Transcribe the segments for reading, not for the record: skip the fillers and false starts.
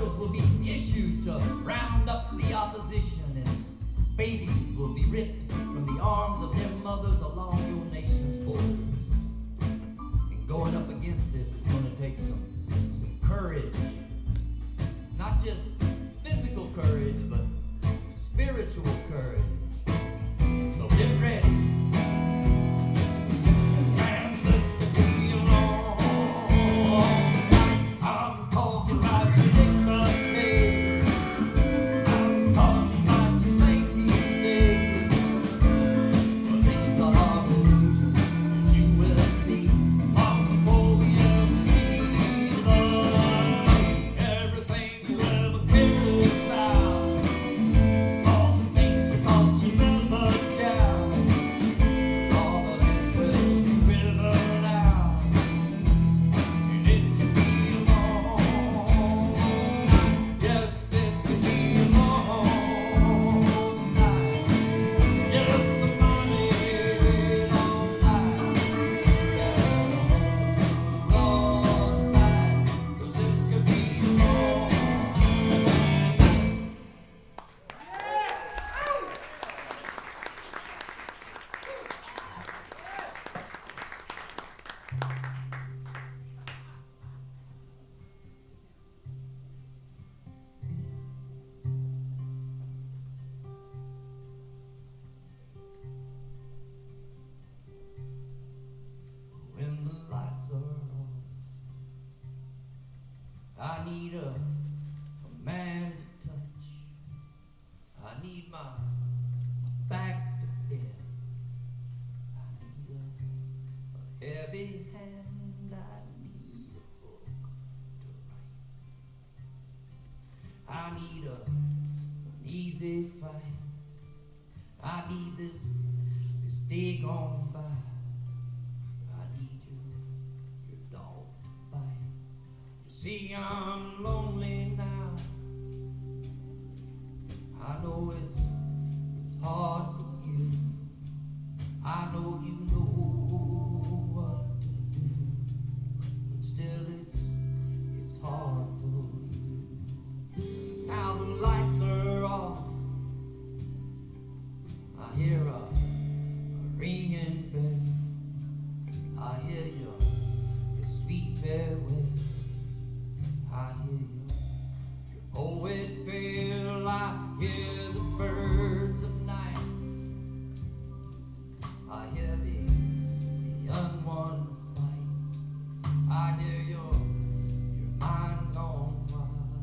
orders will be issued to round up the opposition, and babies will be ripped from the arms of their mothers along your nation's borders. And going up against this is going to take some courage. Not just physical courage, but spiritual courage. So get ready. I need a man to touch. I need my back to bend. I need a heavy hand. I need a book to write. I need an easy fight. I need this day gone by. I need your dog to bite. See, I'm lonely now. I know it's hard for you. I know you know what to do, but still it's hard for you. Now the lights are off. I hear a ringing bell. I hear your sweet farewell. I hear your poet feel. I hear the birds of night. I hear the unwon fight. I hear your mind gone wild.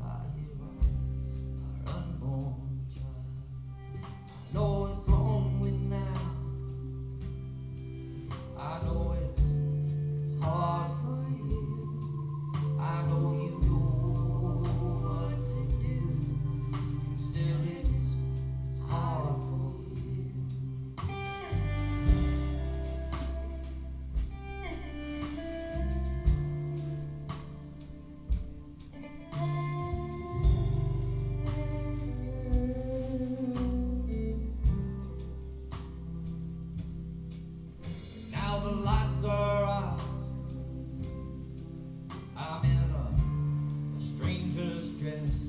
I hear our unborn child. I know it's lonely now. I know it's hard for you. I know you know what to do, and still it's hard for you. Now the lights are out. I'm in a stranger's dress.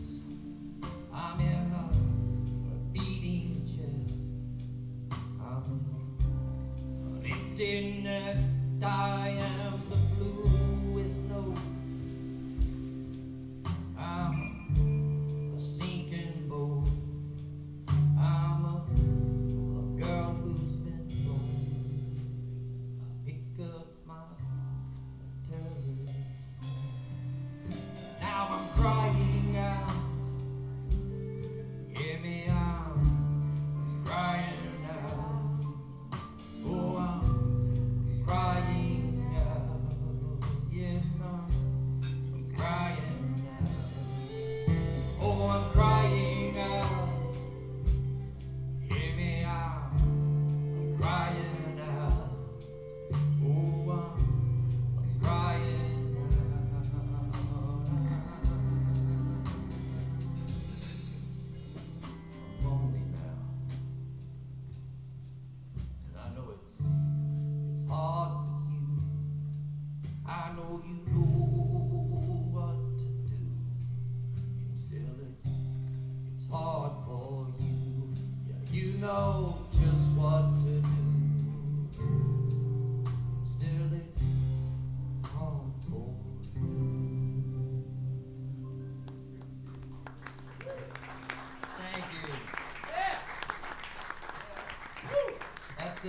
I'm in a beating chest. I'm in an empty nest. I am the bluest note. I'm a sinking boat. I'm a girl who's been born. I pick up my telephone. Now I'm crying out. Hear me, I'm crying out. Oh, I'm crying out. Yes, I'm crying out. Oh, I'm crying out. Hear me, I'm crying out. Oh, I'm crying out. I'm lonely now, and I know it's hard for you. I know you know what to do,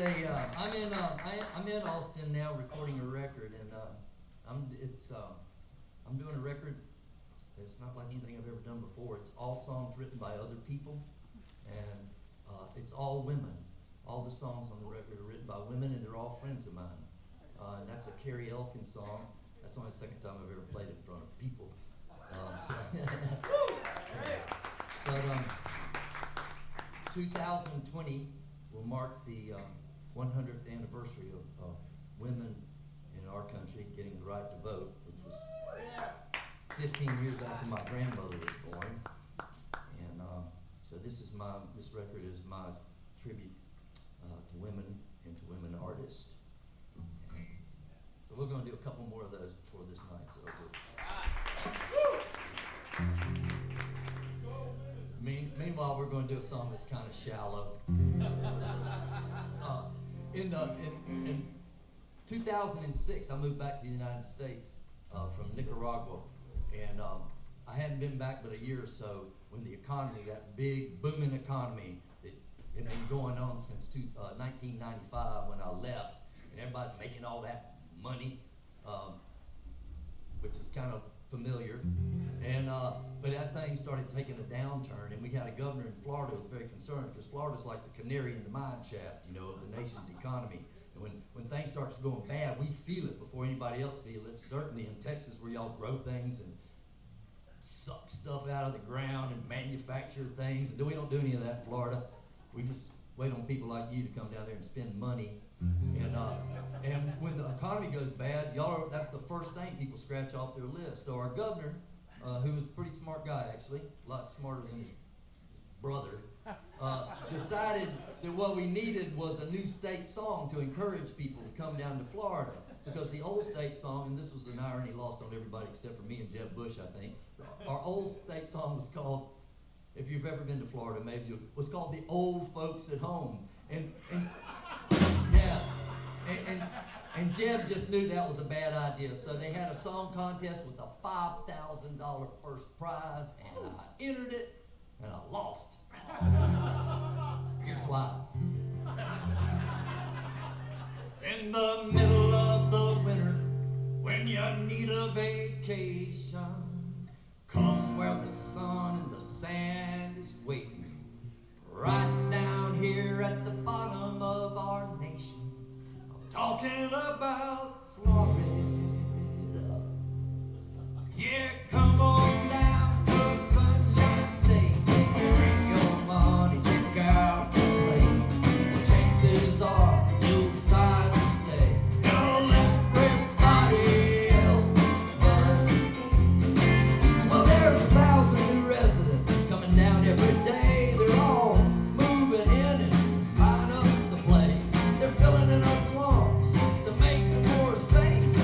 I'm in Austin now recording a record, and I'm doing a record. It's not like anything I've ever done before. It's all songs written by other people, and it's all women. All the songs on the record are written by women, and they're all friends of mine. And that's a Carrie Elkin song. That's only the second time I've ever played it in front of people. But 2020 will mark the 100th anniversary of women in our country getting the right to vote, which was 15 years after my grandmother was born. And so this record is my tribute to women and to women artists. And so we're going to do a couple more of those before this night's over. Meanwhile, we're going to do a song that's kind of shallow. In 2006, I moved back to the United States from Nicaragua, and I hadn't been back but a year or so when the economy, that big booming economy that had been going on since 1995 when I left, and everybody's making all that money, which is kind of familiar, and but that thing started taking a downturn, and we had a governor in Florida who was very concerned because Florida's like the canary in the mine shaft, you know, of the nation's economy. And when things starts going bad, we feel it before anybody else feels it. Certainly in Texas, where y'all grow things and suck stuff out of the ground and manufacture things, and we don't do any of that in Florida. We just wait on people like you to come down there and spend money. And when the economy goes bad, that's the first thing people scratch off their list. So our governor, who was a pretty smart guy actually, a lot smarter than his brother, decided that what we needed was a new state song to encourage people to come down to Florida. Because the old state song, and this was an irony lost on everybody except for me and Jeb Bush, I think, our old state song was called, if you've ever been to Florida, maybe you, was called The Old Folks at Home. And Jeb just knew that was a bad idea, so they had a song contest with a $5,000 first prize, and I entered it, and I lost. Here's why. In the middle of the winter, when you need a vacation, come where the sun and the sand is waiting. Right down here at the bottom of our nation, I'm talking about Florida. Yeah, come on down to the Sunshine State. Bring your money, check out the place. Well, chances are you'll decide to stay. Don't everybody else does. Well, there's 1,000 new residents coming down every day. They're all moving in and buying up the place. They're filling in our swamps to make some more space.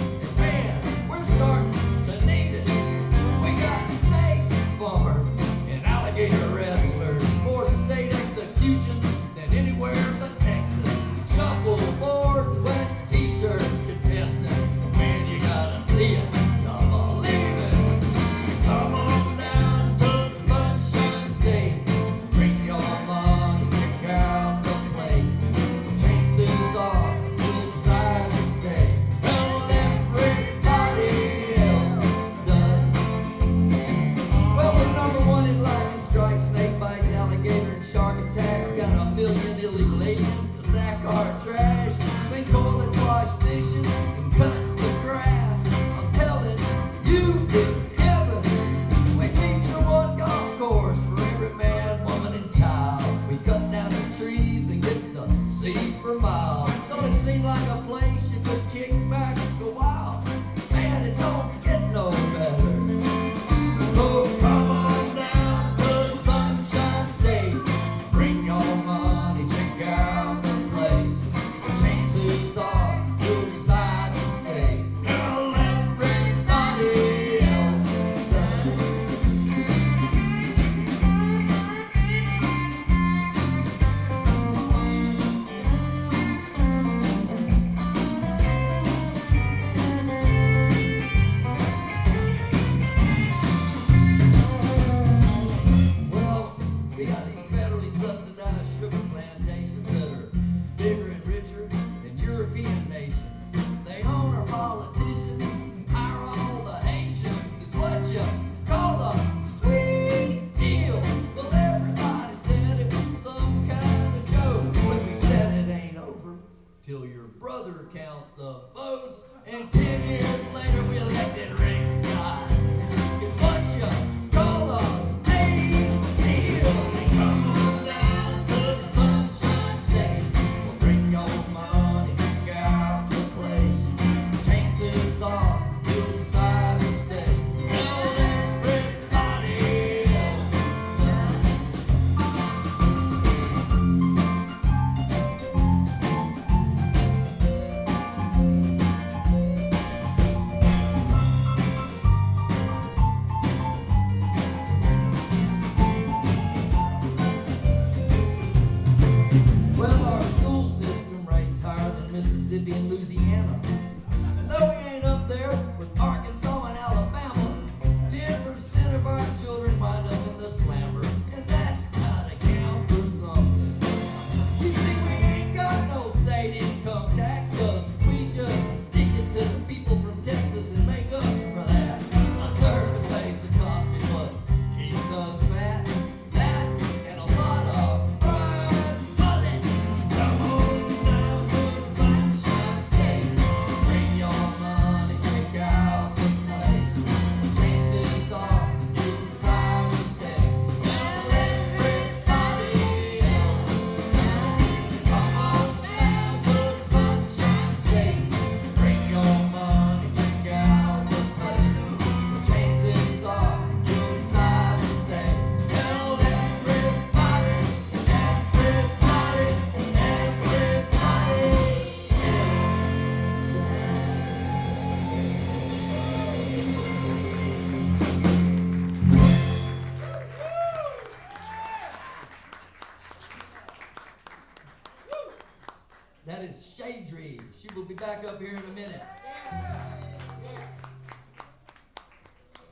up here in a minute.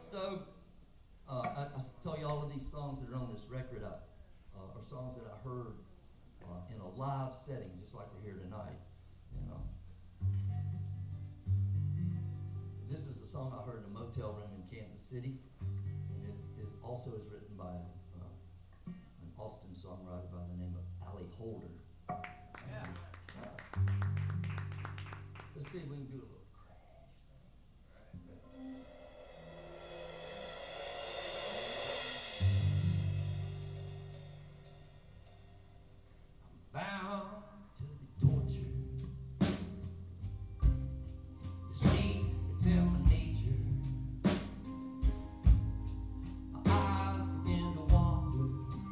So, I tell you all of these songs that are on this record are songs that I heard in a live setting, just like we're here tonight. You know, this is a song I heard in a motel room in Kansas City, and it is also written by an Austin songwriter by the name of Allie Holder. Yeah. Let's see if we can do a little crash. I'm bound to be tortured. You see, it's in my nature. My eyes begin to wander,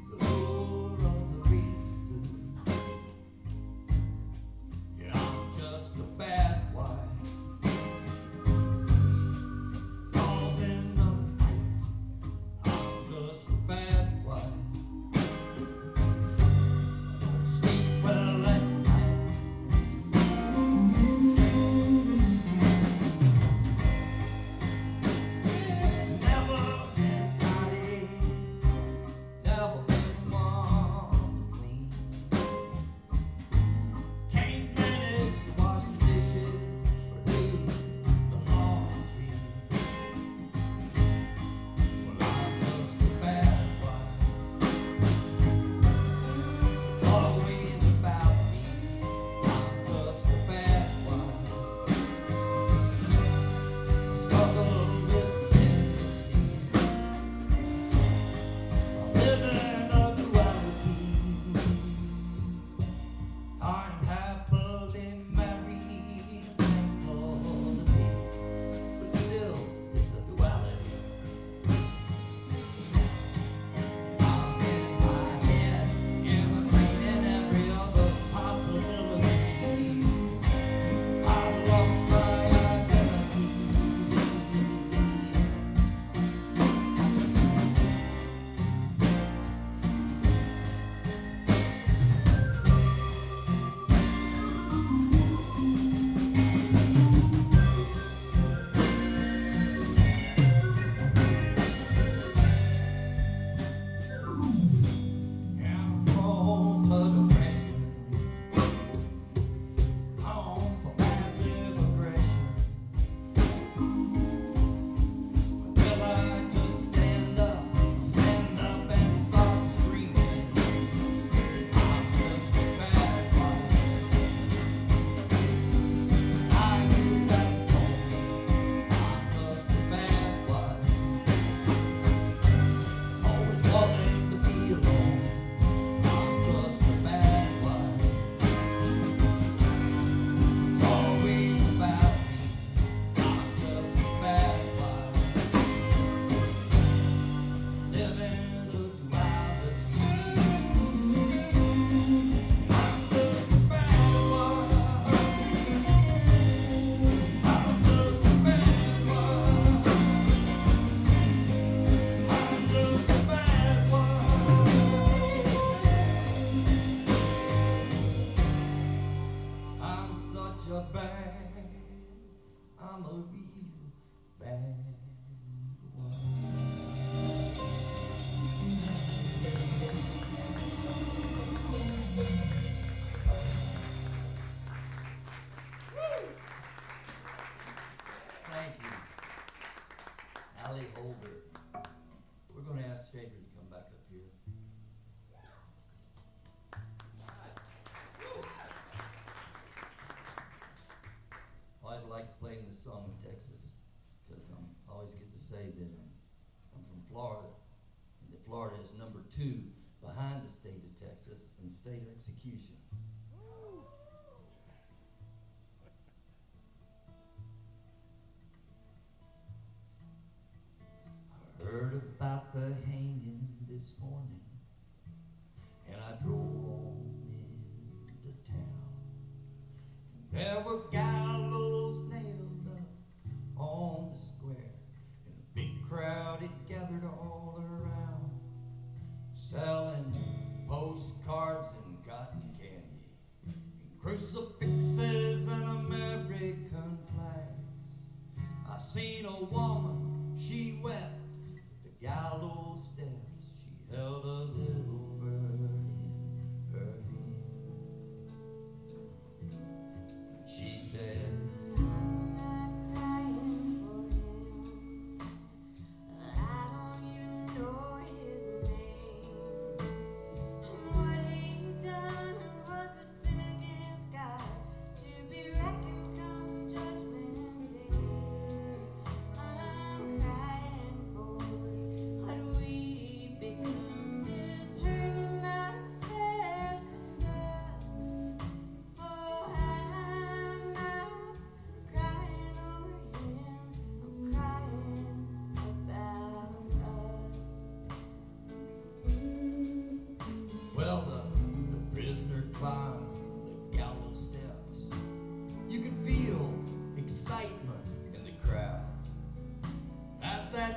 the lure of the reason. Yeah, I'm just a bad wife, causing a fight. I'm just a bad wife. I don't sleep well at night. Never been tidy, never been one to clean. Can't manage to wash the dishes or do the laundry. Well, I'm just a bad wife. It's always about me. I'm just a bad wife. Struggle with tendency. I'm living a duality. I'm happily married, thankful to be, but still it's a duality. I'm in my head, imitating every other possibility. I've lost my identity. I'm prone to depression, home for passive aggression. Will I just stand up and start screaming? I'm just a bad wife. I use that trophy. I'm just a bad wife. Always wanting to be alone. I'm just a bad wife. It's always about me. I'm just a bad wife. Living a duality. I'm just a bad wife. I'm just a bad wife. I'm just a bad wife. I'm such a bad, I'm a real bad wife. Thank you, Allie Holder. We're going to ask Shaidri to come back up here. I always like playing this song in Texas because I always get to say that I'm from Florida, and that Florida is number 2 behind the state of Texas in state executions. I heard about the hanging this morning, and I drove on into town. And there were gallows nailed up on the square, and a big crowd had gathered all around, selling postcards and cotton candy, and crucifixes and American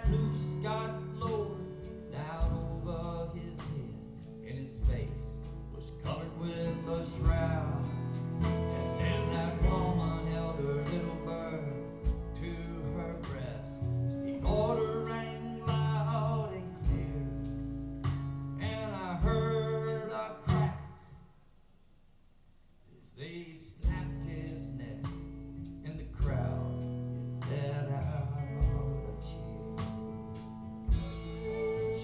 that noose got lowered down over his head, and his face was covered with a shroud. And then that woman held her little bird to her breast. The order rang loud and clear, and I heard a crack as they snapped his neck, and the crowd let out a cheer. She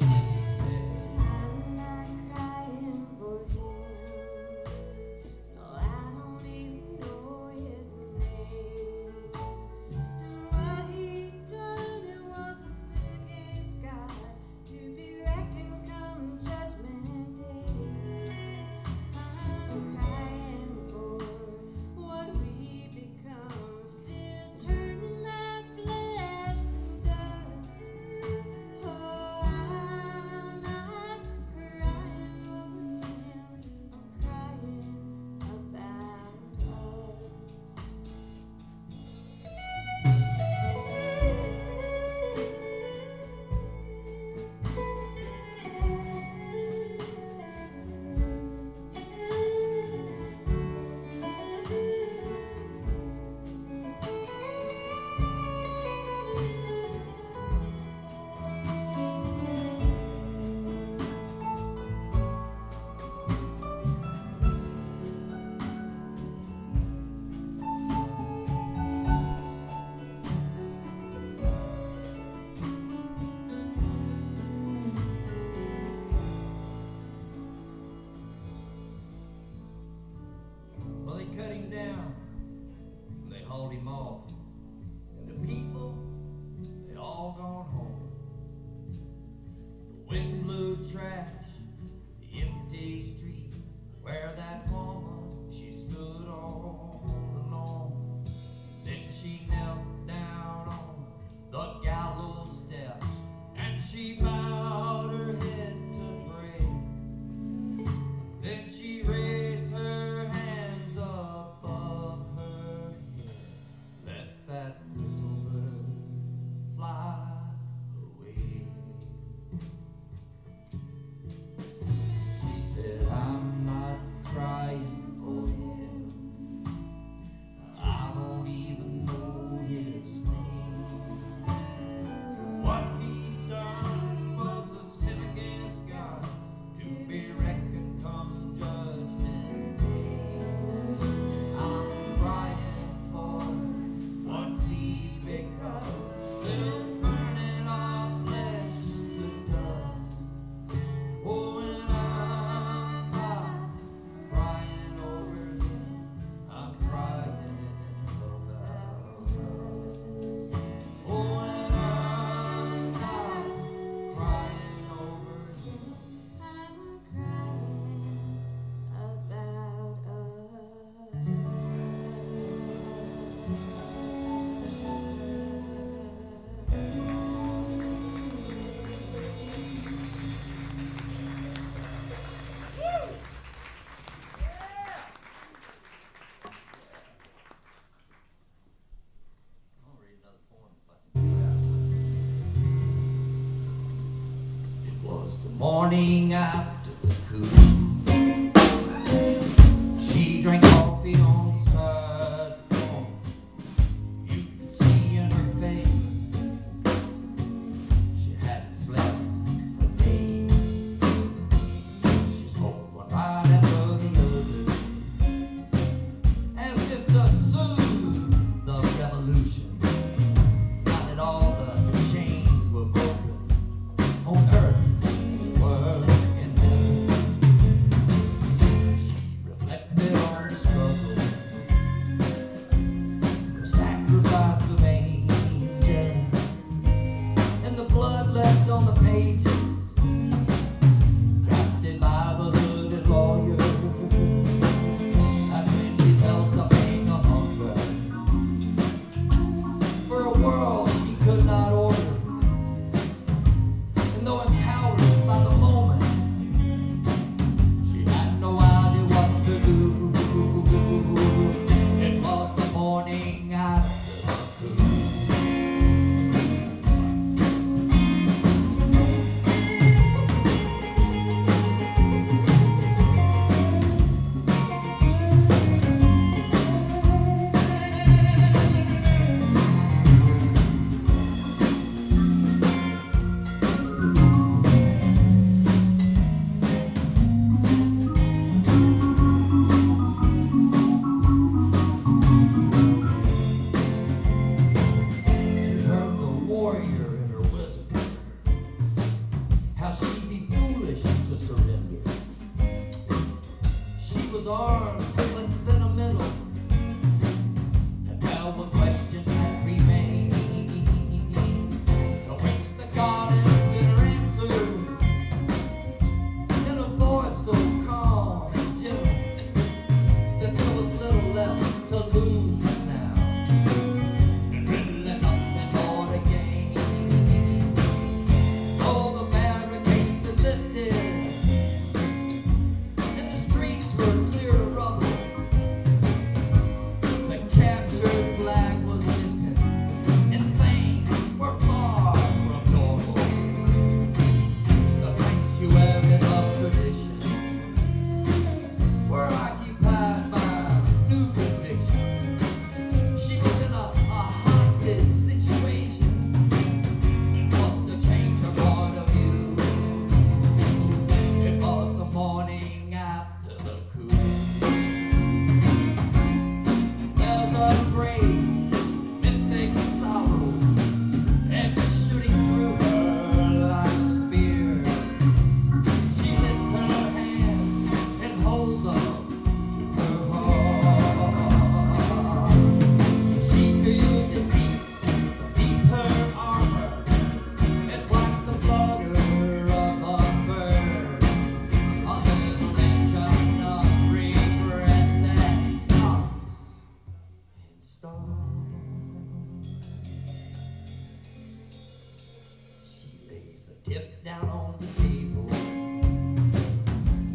said, I'm not crying for him. No, I don't even know his name. And what he done, it was a sin against God, to be reckoned come Judgment Day. I'm crying for what we become, still turning our flesh to dust. Oh, I'm not crying over him, I'm crying about us. well, they cut him down, and they hauled him off, and the people, they'd all gone home. The wind blew trash through the empty street where that woman, she stood all alone. Then she knelt down on the gallows steps, and she bowed her head to pray. Then she raised her hands above her head, let that little bird fly away. She said, I'm not crying for him. I don't even know his name. What he done was a sin against God, to be reckoned come Judgment Day. I'm crying for what we become, still burning our flesh to dust. Oh, and I'm not crying over him, I'm crying about us. Oh, and I'm not crying over him. I'm crying about I'll read another poem if I can. It was the morning after the coup. She drank coffee on the sidewalk. You could see in her face she hadn't slept for days. She smoked one right after the other, as if to soothe the revolution. Now that all the chains were broken on earth, as it were in heaven. She reflected on the struggle, the sacrifice of angels, and the blood left on the pages, drafted by the hooded lawyer. That's when she felt the pang of hunger for a world she could not order. And though empowered by the moment, she had no idea what to do. It was the morning after the coup. was armed but sentimental, and there were questions that remained, to which the goddess in her answer, in a voice so calm and gentle, that there was little left to lose now, and really nothing more to gain. Oh, the barricades had lifted, and the streets were clear of rubble. The captured flag was missing, and things were far from normal. The sanctuaries of tradition were occupied by new convictions. She was in a hostage situation and was to change her point of view. It was the morning after the coup. There's a great mythic sorrow and shooting through her like a spear. She lifts her hands and holds up to her heart. She feels it deep beneath her armor. It's like the flutter of a bird, a little engine of regret that stops and starts. She lays a tip down on the table,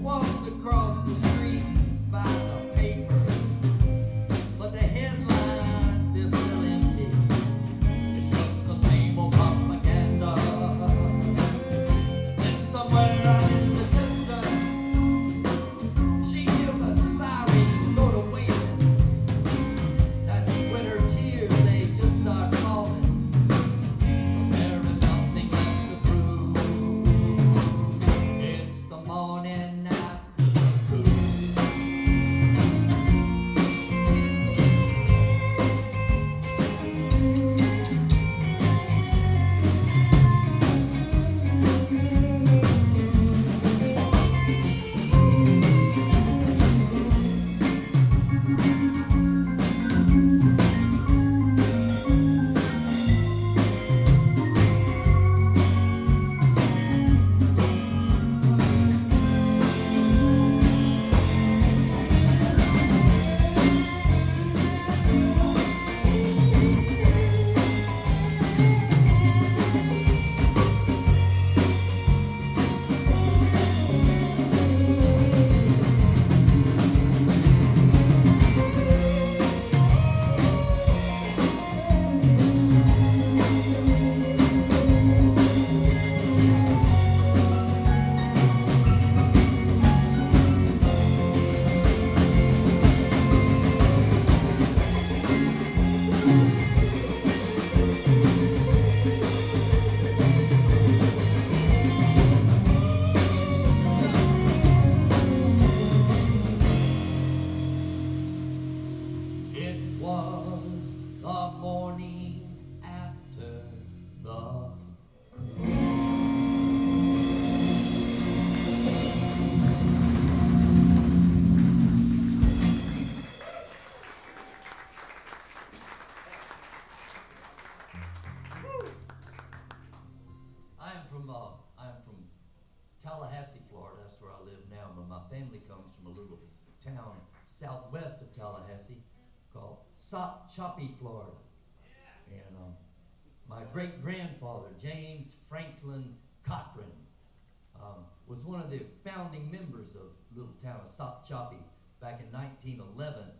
walks across the street, buys a paper, but the headlines, they're still empty. It's just the same old propaganda. And then somewhere out in the distance, she hears a siren go to wailing. That's when her tears, they just start falling, 'cause there is nothing left to prove. It's the morning after the coup. It was the morning after the I am from Tallahassee, Florida. That's where I live now, but my family comes from a little town southwest of Tallahassee called Sop Choppy, Florida. And my great-grandfather, James Franklin Cochran, was one of the founding members of the little town of Sop Choppy back in 1911.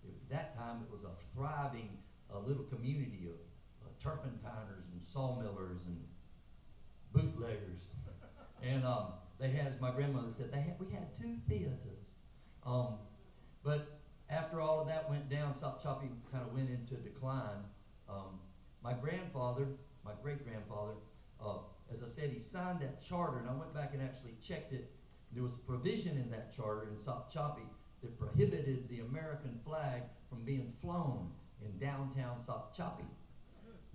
At that time, it was a thriving little community of turpentiners and sawmillers and bootleggers. And they had, as my grandmother said, we had 2 theaters. But after all of that went down, Sop Choppy kind of went into decline. My grandfather, my great-grandfather, as I said, he signed that charter, and I went back and actually checked it. There was a provision in that charter in Sop Choppy that prohibited the American flag from being flown in downtown Sop Choppy.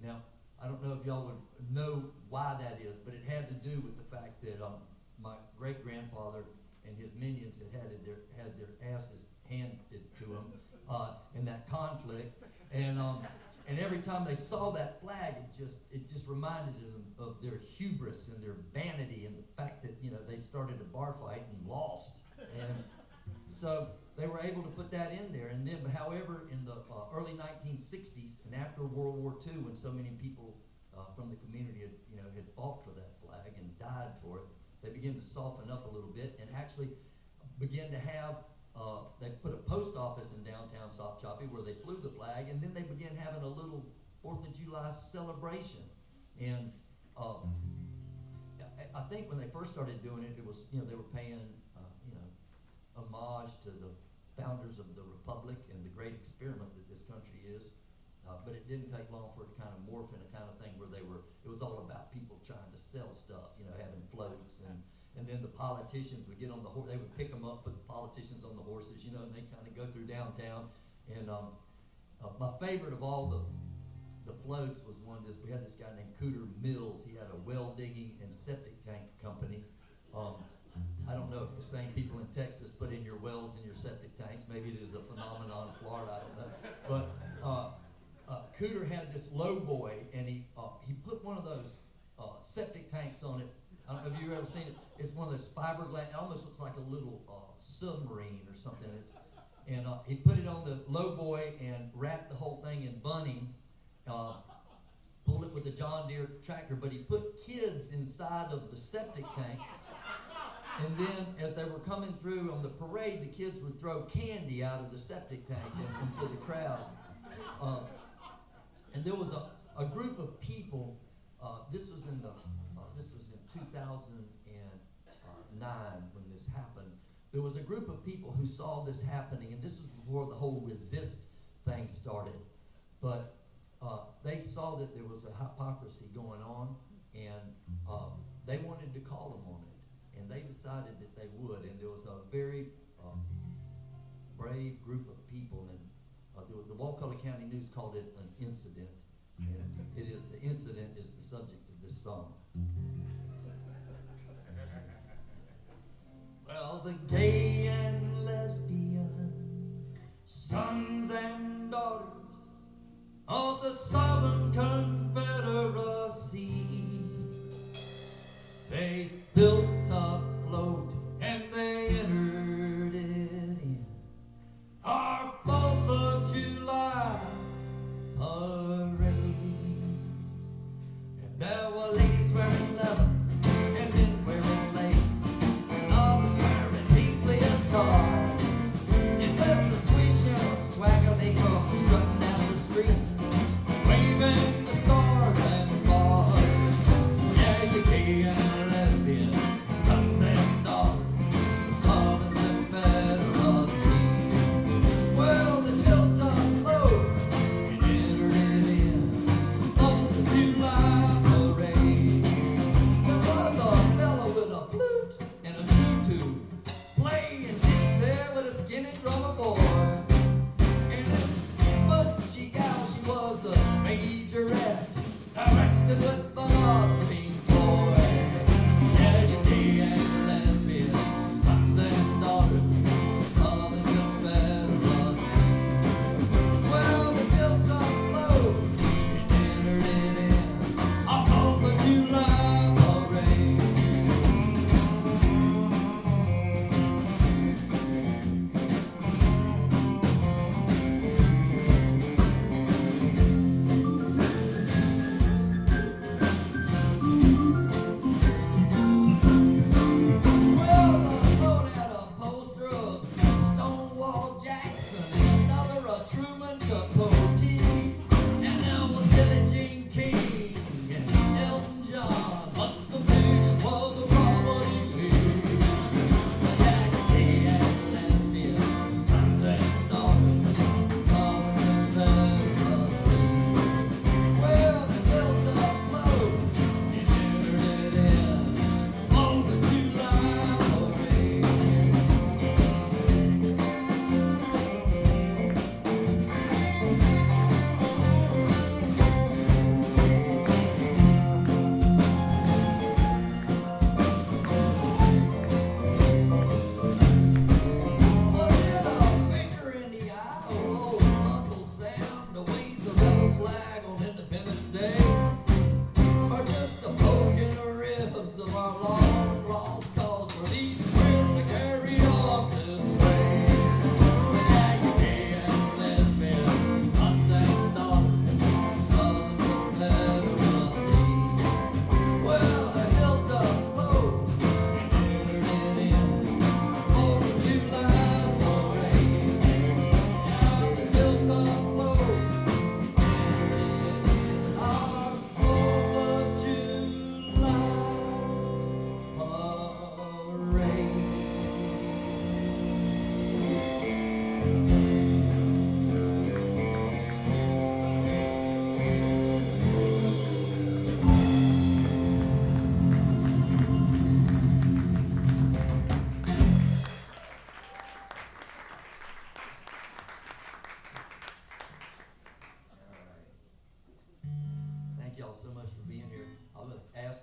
Now, I don't know if y'all would know why that is, but it had to do with the fact that my great-grandfather and his minions had their asses handed to him in that conflict, and every time they saw that flag, it just reminded them of their hubris and their vanity and the fact that they'd started a bar fight and lost, and so they were able to put that in there. And then, however, in the early 1960s and after World War II, when so many people from the community had fought for that flag and died for it, they began to soften up a little bit and actually began to have. They put a post office in downtown Sopchoppy where they flew the flag, and then they began having a little 4th of July celebration. And I think when they first started doing it, it was they were paying homage to the founders of the republic and the great experiment that this country is. But it didn't take long for it to kind of morph in a kind of thing where it was all about people trying to sell stuff, having floats, and then the politicians would get on the horse, they would pick them up, put the politicians on the horses, and they kind of go through downtown. And my favorite of all the floats was we had this guy named Cooter Mills. He had a well digging and septic tank company. I don't know if the same people in Texas put in your wells in your septic tanks. Maybe it is a phenomenon in Florida, I don't know. But Cooter had this low boy, and he put one of those septic tanks on it. I don't know if you've ever seen it. It's one of those fiberglass. It almost looks like a little submarine or something. And he put it on the low boy and wrapped the whole thing in bunting. Pulled it with a John Deere tractor, but he put kids inside of the septic tank. And then, as they were coming through on the parade, the kids would throw candy out of the septic tank into the crowd. And there was a group of people. This was in 2009 when this happened. There was a group of people who saw this happening, and this was before the whole resist thing started. But they saw that there was a hypocrisy going on, and they wanted to call them on it. And they decided that they would, and there was a very brave group of people, and the Wakulla County News called it an incident, and the incident is the subject of this song. Well, the gay and lesbian sons and daughters of the Southern Confederacy, they built a float and they entered it in our 4th of July parade. And there were ladies wearing leather and men wearing lace, and others wearing pink leotards. And with the swish and the swagger, they go strutting down the street, waving the stars and bars. Yeah, you gay and lesbian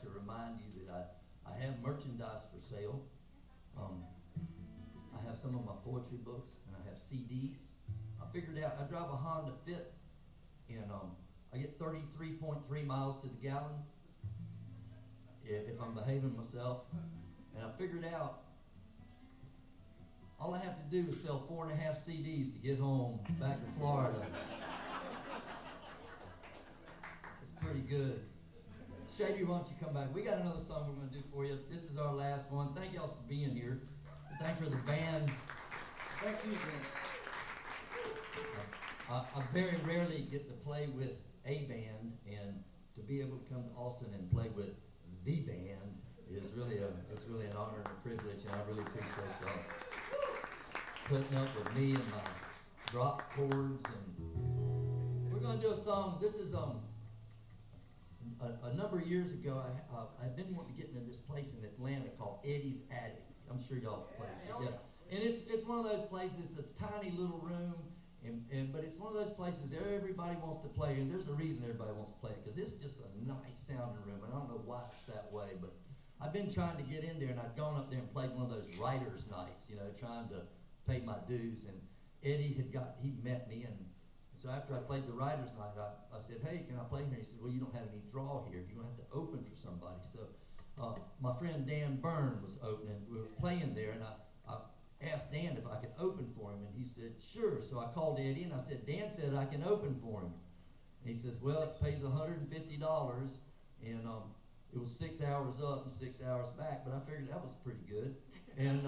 to remind you that I have merchandise for sale. I have some of my poetry books, and I have CDs. I figured out, I drive a Honda Fit, and I get 33.3 miles to the gallon if I'm behaving myself. And I figured out all I have to do is sell 4.5 CDs to get home back to Florida. It's pretty good. Shaidri, why don't you come back? We got another song we're going to do for you. This is our last one. Thank y'all for being here. Thanks for the band. Thank you, man. I very rarely get to play with a band, and to be able to come to Austin and play with the band is really an honor and a privilege, and I really appreciate y'all putting up with me and my drop chords. And we're going to do a song. This is a number of years ago. I've been wanting to get into this place in Atlanta called Eddie's Attic. I'm sure y'all played it. Yeah. And it's one of those places. It's a tiny little room. But it's one of those places everybody wants to play, and there's a reason everybody wants to play it, because it's just a nice sounding room, and I don't know why it's that way, but I've been trying to get in there, and I'd gone up there and played one of those writers' nights, you know, trying to pay my dues, and Eddie he met me, and so after I played the writers' night, I said, hey, can I play here? He said, well, you don't have any draw here, you're going to have to open for somebody. So my friend Dan Byrne was opening, we were playing there, and I asked Dan if I could open for him, and he said, sure. So I called Eddie, and I said, Dan said I can open for him. And he says, well, it pays $150, and it was 6 hours up and 6 hours back, but I figured that was pretty good. And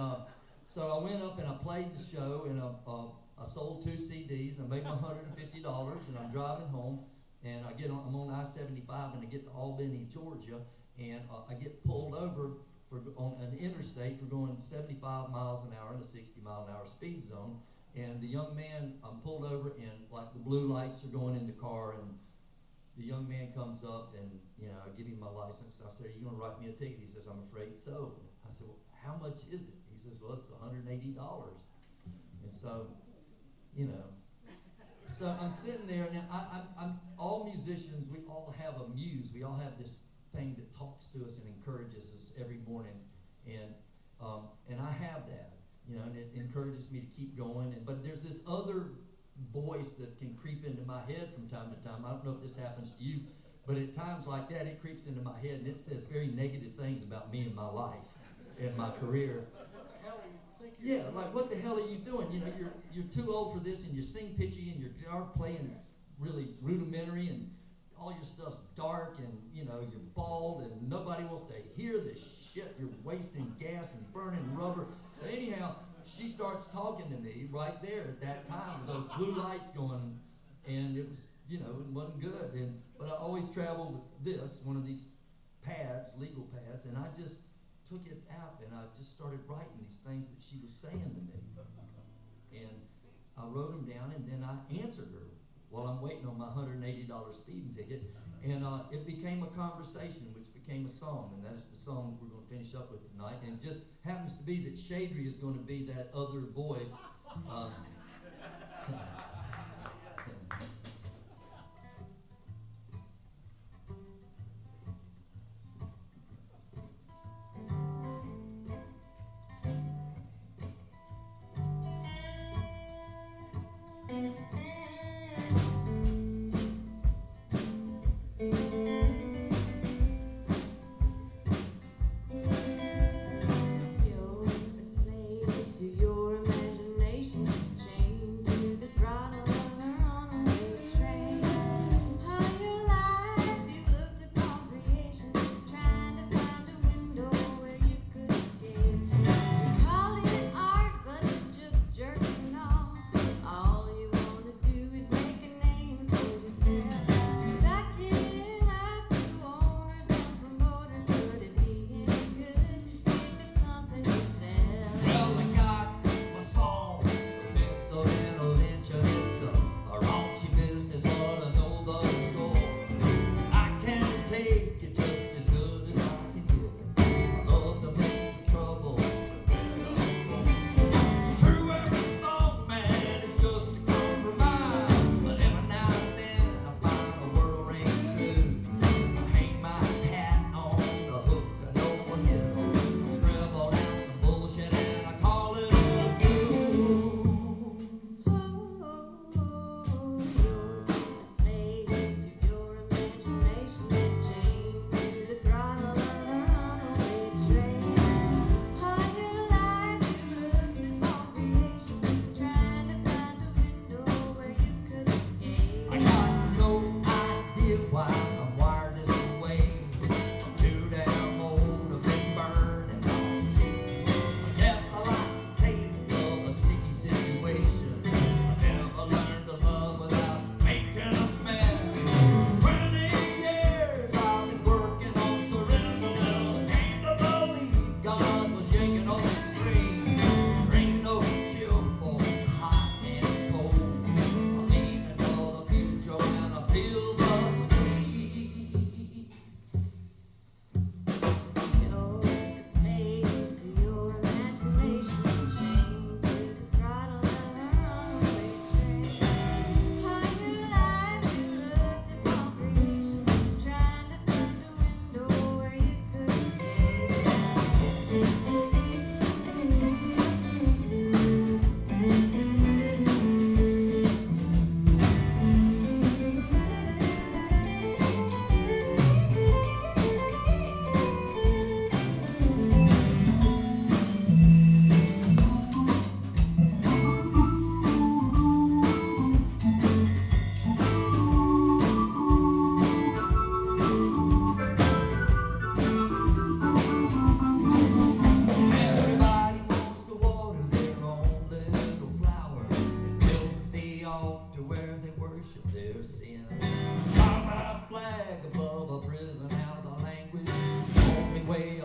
so I went up and I played the show, and I sold 2 CDs. I made my $150, and I'm driving home, and I'm on I-75, and I get to Albany, Georgia, and I get pulled over on an interstate for going 75 miles an hour in a 60 mile an hour speed zone. And the young man, I'm pulled over, and like the blue lights are going in the car, and the young man comes up, and I give him my license. I said, are you going to write me a ticket? He says, I'm afraid so. I said, well, how much is it? He says, well, it's $180. And so, so I'm sitting there, and I'm all musicians, we all have a muse. We all have this thing that talks to us and encourages us every morning, and I have that, and it encourages me to keep going. But there's this other voice that can creep into my head from time to time. I don't know if this happens to you, but at times like that, it creeps into my head, and it says very negative things about me and my life and my career. What the hell are you thinking? Yeah, like, what the hell are you doing? You're too old for this, and you sing pitchy, and your guitar playing's really rudimentary, and all your stuff's dark, and you're bald, and nobody wants to hear this shit. You're wasting gas and burning rubber. So anyhow, she starts talking to me right there at that time with those blue lights going, and it was, it wasn't good. But I always traveled with this, one of these pads, legal pads, and I just took it out, and I just started writing these things that she was saying to me. And I wrote them down, and then I answered her while I'm waiting on my $180 speeding ticket, and it became a conversation, which became a song, and that is the song we're going to finish up with tonight. And it just happens to be that Shaidri is going to be that other voice. You're a slave to your imagination, chained to the throttle.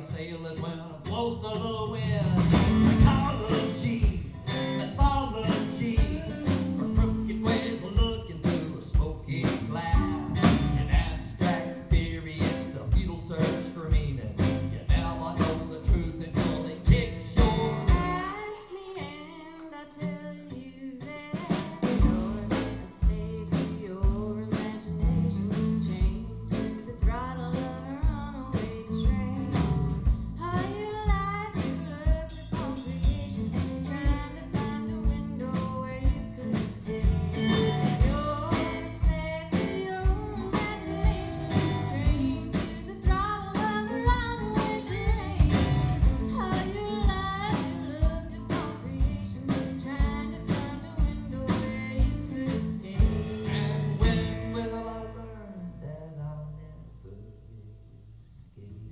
sailors when it blows to the wind. Psychology, mythology, for crooked ways of looking through a smoky glass. An abstract theory, it's a futile search for meaning. You never know the truth until it kicks your Ask me and I tell you that you're a slave to your imagination, chained to the throttle of a runaway train. How you like to look upon creation, trying to find a window where you could escape. You're a slave to your imagination, chained to the throttle of a runaway train. How you like to look upon creation, trying to find a window where you could escape. And when will I learn that I'll never escape?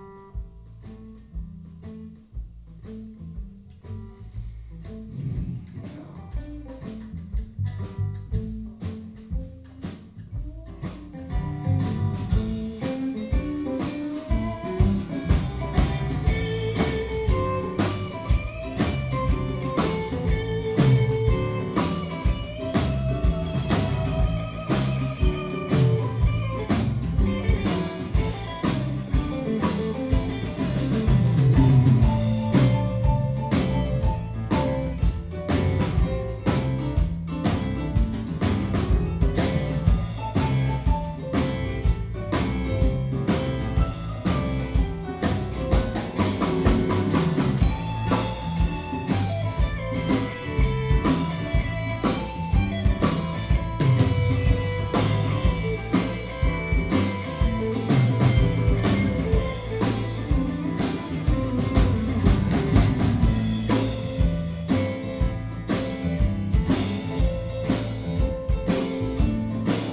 Thank you all so much.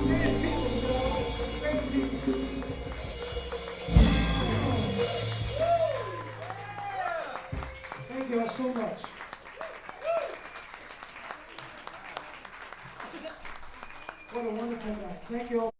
Great people, y'all. Great people. Thank you all so much. What a wonderful night. Thank you all.